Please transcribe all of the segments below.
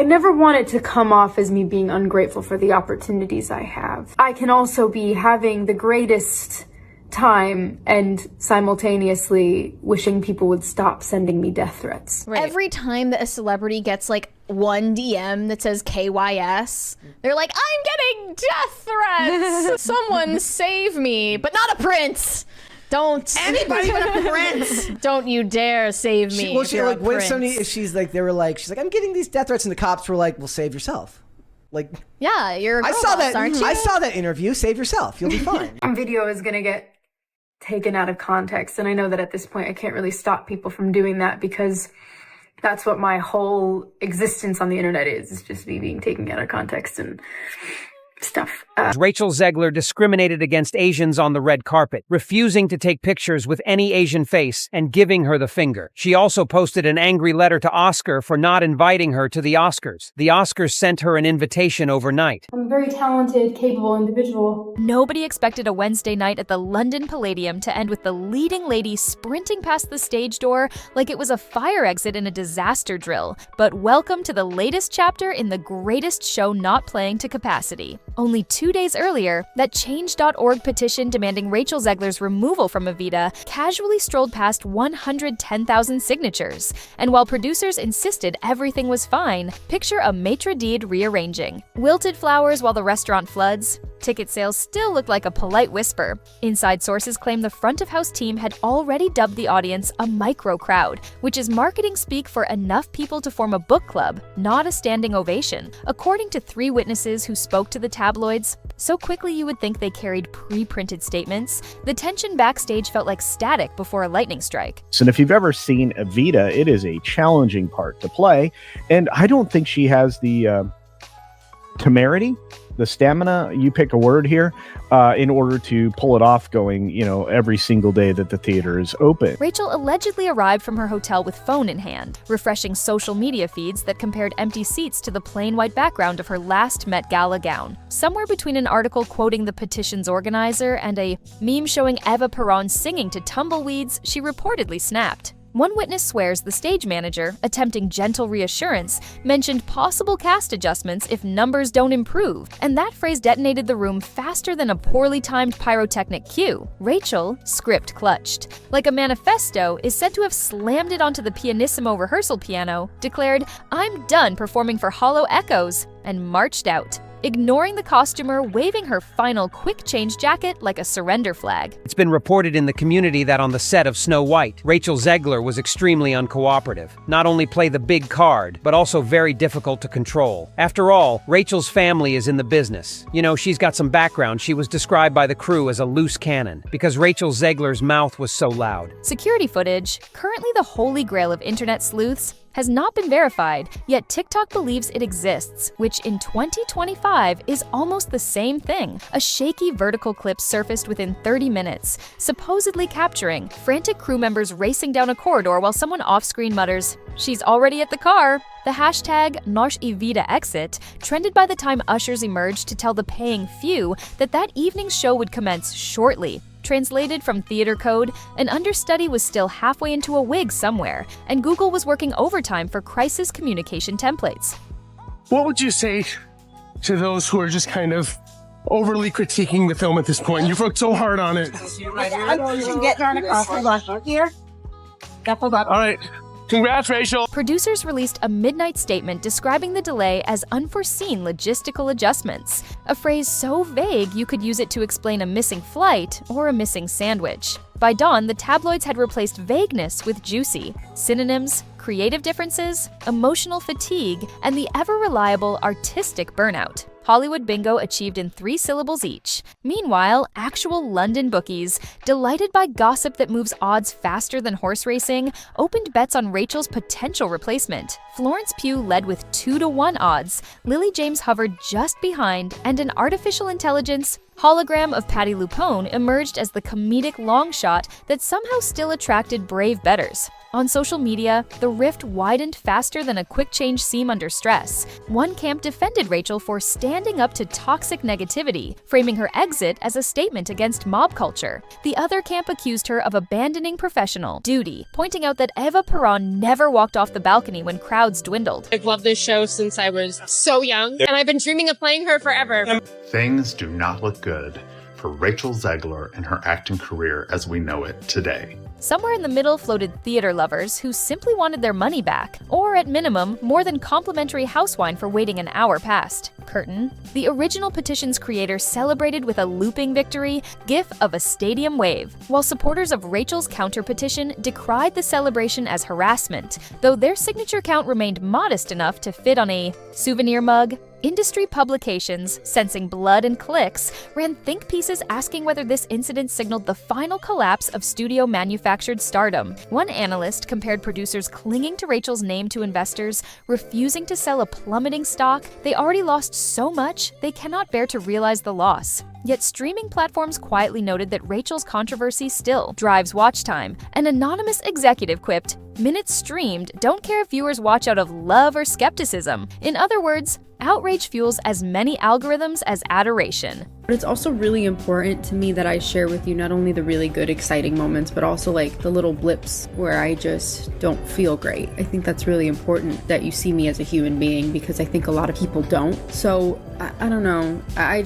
I never want it to come off as me being ungrateful for the opportunities I have. I can also be having the greatest time and simultaneously wishing people would stop sending me death threats. Right. Every time that a celebrity gets like one DM that says KYS, they're like, I'm getting death threats. Someone save me, but not a prince. Don't anybody but a prince. Don't you dare save me. She's like, I'm getting these death threats, and the cops were like, well, save yourself. Like, yeah, you're a girl boss, aren't you? I saw that interview. Save yourself. You'll be fine. Video is gonna get taken out of context, and I know that at this point I can't really stop people from doing that because that's what my whole existence on the internet is just me being taken out of context and stuff. Rachel Zegler discriminated against Asians on the red carpet, refusing to take pictures with any Asian face and giving her the finger. She also posted an angry letter to Oscar for not inviting her to the Oscars. The Oscars sent her an invitation overnight. I'm a very talented, capable individual. Nobody expected a Wednesday night at the London Palladium to end with the leading lady sprinting past the stage door like it was a fire exit in a disaster drill. But welcome to the latest chapter in the greatest show not playing to capacity. Only 2 days earlier, that Change.org petition demanding Rachel Zegler's removal from Evita casually strolled past 110,000 signatures. And while producers insisted everything was fine, picture a maître d' rearranging. Wilted flowers while the restaurant floods. Ticket sales still looked like a polite whisper. Inside sources claim the front-of-house team had already dubbed the audience a micro crowd, which is marketing speak for enough people to form a book club, not a standing ovation. According to 3 witnesses who spoke to the tabloids, so quickly you would think they carried pre-printed statements, the tension backstage felt like static before a lightning strike. And if you've ever seen Evita, it is a challenging part to play, and I don't think she has the temerity, the stamina, you pick a word here, in order to pull it off going, every single day that the theater is open. Rachel allegedly arrived from her hotel with phone in hand, refreshing social media feeds that compared empty seats to the plain white background of her last Met Gala gown. Somewhere between an article quoting the petition's organizer and a meme showing Eva Peron singing to Tumbleweeds, she reportedly snapped. One witness swears the stage manager, attempting gentle reassurance, mentioned possible cast adjustments if numbers don't improve, and that phrase detonated the room faster than a poorly timed pyrotechnic cue. Rachel, script clutched, like a manifesto, is said to have slammed it onto the pianissimo rehearsal piano, declared, "I'm done performing for hollow echoes," and marched out, ignoring the costumer waving her final quick change jacket like a surrender flag. It's been reported in the community that on the set of Snow White, Rachel Zegler was extremely uncooperative. Not only play the big card, but also very difficult to control. After all, Rachel's family is in the business. She's got some background. She was described by the crew as a loose cannon because Rachel Zegler's mouth was so loud. Security footage, currently the holy grail of internet sleuths, has not been verified, yet TikTok believes it exists, which in 2025 is almost the same thing. A shaky vertical clip surfaced within 30 minutes, supposedly capturing frantic crew members racing down a corridor while someone off-screen mutters, "She's already at the car." The hashtag #NoshEvitaExit trended by the time ushers emerged to tell the paying few that evening's show would commence shortly. Translated from theater code, an understudy was still halfway into a wig somewhere, and Google was working overtime for crisis communication templates. What would you say to those who are just kind of overly critiquing the film at this point? You've worked so hard on it. All right. Congrats, Rachel. Producers released a midnight statement describing the delay as unforeseen logistical adjustments, a phrase so vague you could use it to explain a missing flight or a missing sandwich. By dawn, the tabloids had replaced vagueness with juicy. Synonyms, creative differences, emotional fatigue, and the ever-reliable artistic burnout. Hollywood bingo achieved in 3 syllables each. Meanwhile, actual London bookies, delighted by gossip that moves odds faster than horse racing, opened bets on Rachel's potential replacement. Florence Pugh led with 2-to-1 odds, Lily James hovered just behind, and an artificial intelligence hologram of Patti LuPone emerged as the comedic long shot that somehow still attracted brave bettors. On social media, the rift widened faster than a quick change seam under stress. One camp defended Rachel for standing up to toxic negativity, framing her exit as a statement against mob culture. The other camp accused her of abandoning professional duty, pointing out that Eva Perón never walked off the balcony when crowds dwindled. I've loved this show since I was so young, and I've been dreaming of playing her forever. Things do not look good for Rachel Zegler and her acting career as we know it today. Somewhere in the middle floated theater lovers who simply wanted their money back, or at minimum, more than complimentary house wine for waiting an hour past. Curtain. The original petition's creator celebrated with a looping victory, gif of a stadium wave, while supporters of Rachel's counter-petition decried the celebration as harassment, though their signature count remained modest enough to fit on a souvenir mug. Industry publications, sensing blood and clicks, ran think pieces asking whether this incident signaled the final collapse of studio-manufactured stardom. One analyst compared producers clinging to Rachel's name to investors, refusing to sell a plummeting stock. They already lost so much, they cannot bear to realize the loss. Yet streaming platforms quietly noted that Rachel's controversy still drives watch time. An anonymous executive quipped, "Minutes streamed don't care if viewers watch out of love or skepticism." In other words, outrage fuels as many algorithms as adoration. But it's also really important to me that I share with you not only the really good, exciting moments, but also like the little blips where I just don't feel great. I think that's really important that you see me as a human being, because I think a lot of people don't. So I don't know. I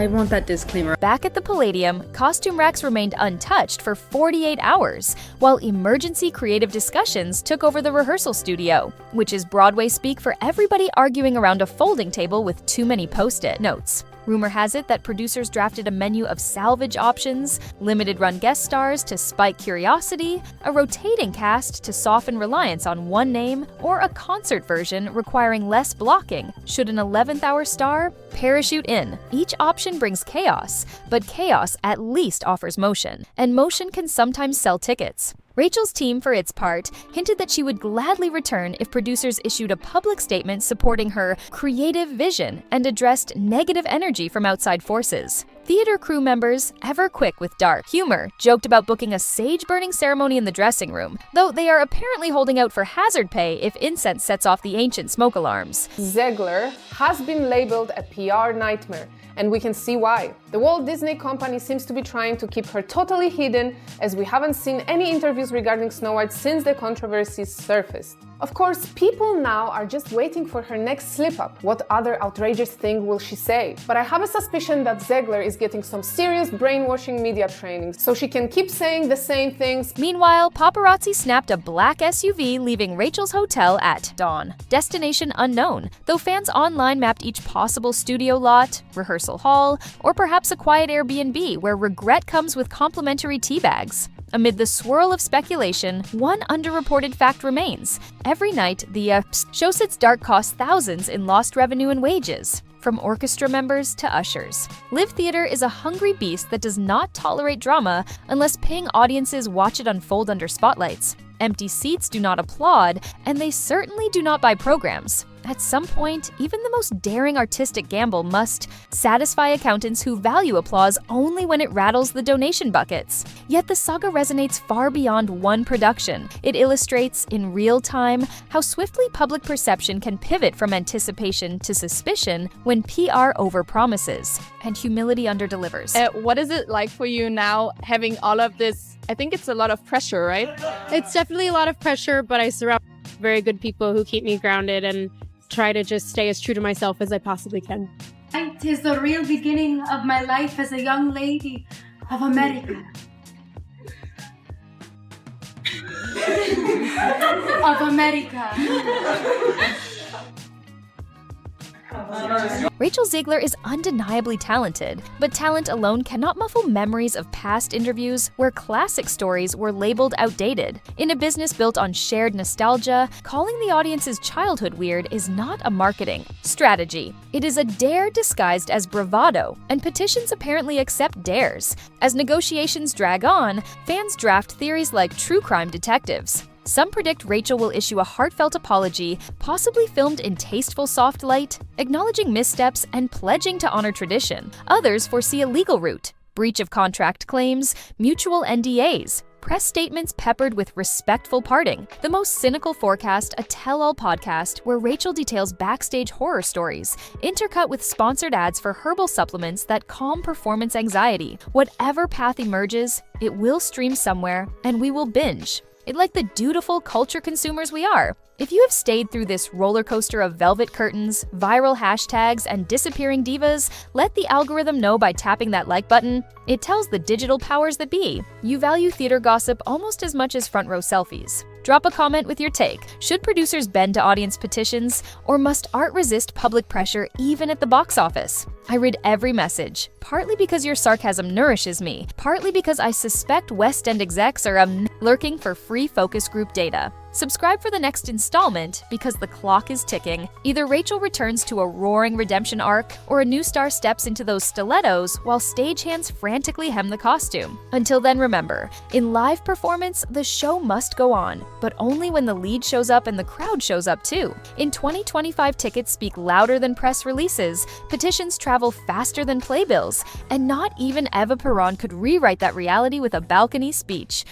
want that disclaimer. Back at the Palladium, costume racks remained untouched for 48 hours, while emergency creative discussions took over the rehearsal studio, which is Broadway speak for everybody arguing around a folding table with too many post-it notes. Rumor has it that producers drafted a menu of salvage options, limited-run guest stars to spike curiosity, a rotating cast to soften reliance on one name, or a concert version requiring less blocking. Should an 11th-hour star? Parachute in. Each option brings chaos, but chaos at least offers motion, and motion can sometimes sell tickets. Rachel's team, for its part, hinted that she would gladly return if producers issued a public statement supporting her creative vision and addressed negative energy from outside forces. Theater crew members, ever quick with dark humor, joked about booking a sage-burning ceremony in the dressing room, though they are apparently holding out for hazard pay if incense sets off the ancient smoke alarms. Zegler has been labeled a PR nightmare, and we can see why. The Walt Disney Company seems to be trying to keep her totally hidden, as we haven't seen any interviews regarding Snow White since the controversies surfaced. Of course, people now are just waiting for her next slip-up. What other outrageous thing will she say? But I have a suspicion that Zegler is getting some serious brainwashing media training, so she can keep saying the same things. Meanwhile, paparazzi snapped a black SUV leaving Rachel's hotel at dawn. Destination unknown, though fans online mapped each possible studio lot, rehearsal hall, or perhaps a quiet Airbnb where regret comes with complimentary tea bags. Amid the swirl of speculation, one underreported fact remains. Every night, the show sits dark costs thousands in lost revenue and wages, from orchestra members to ushers. Live theater is a hungry beast that does not tolerate drama unless paying audiences watch it unfold under spotlights. Empty seats do not applaud, and they certainly do not buy programs. At some point, even the most daring artistic gamble must satisfy accountants who value applause only when it rattles the donation buckets. Yet the saga resonates far beyond one production. It illustrates, in real time, how swiftly public perception can pivot from anticipation to suspicion when PR overpromises and humility underdelivers. What is it like for you now, having all of this? I think it's a lot of pressure, right? It's definitely a lot of pressure, but I surround very good people who keep me grounded and try to just stay as true to myself as I possibly can. It is the real beginning of my life as a young lady of America. Of America. Rachel Zegler is undeniably talented, but talent alone cannot muffle memories of past interviews where classic stories were labeled outdated. In a business built on shared nostalgia, calling the audience's childhood weird is not a marketing strategy. It is a dare disguised as bravado, and petitions apparently accept dares. As negotiations drag on, fans draft theories like true crime detectives. Some predict Rachel will issue a heartfelt apology, possibly filmed in tasteful soft light, acknowledging missteps and pledging to honor tradition. Others foresee a legal route, breach of contract claims, mutual NDAs. Press statements peppered with respectful parting. The Most Cynical Forecast, a tell-all podcast where Rachel details backstage horror stories, intercut with sponsored ads for herbal supplements that calm performance anxiety. Whatever path emerges, it will stream somewhere, and we will binge. It like the dutiful culture consumers we are. If you have stayed through this roller coaster of velvet curtains, viral hashtags, and disappearing divas, let the algorithm know by tapping that like button. It tells the digital powers that be you value theater gossip almost as much as front row selfies. Drop a comment with your take. Should producers bend to audience petitions, or must art resist public pressure even at the box office? I read every message, partly because your sarcasm nourishes me, partly because I suspect West End execs are lurking for free focus group data. Subscribe for the next installment because the clock is ticking. Either Rachel returns to a roaring redemption arc, or a new star steps into those stilettos while stagehands frantically hem the costume. Until then, remember, in live performance, the show must go on, but only when the lead shows up and the crowd shows up too. In 2025, tickets speak louder than press releases, petitions travel faster than playbills, and not even Eva Peron could rewrite that reality with a balcony speech.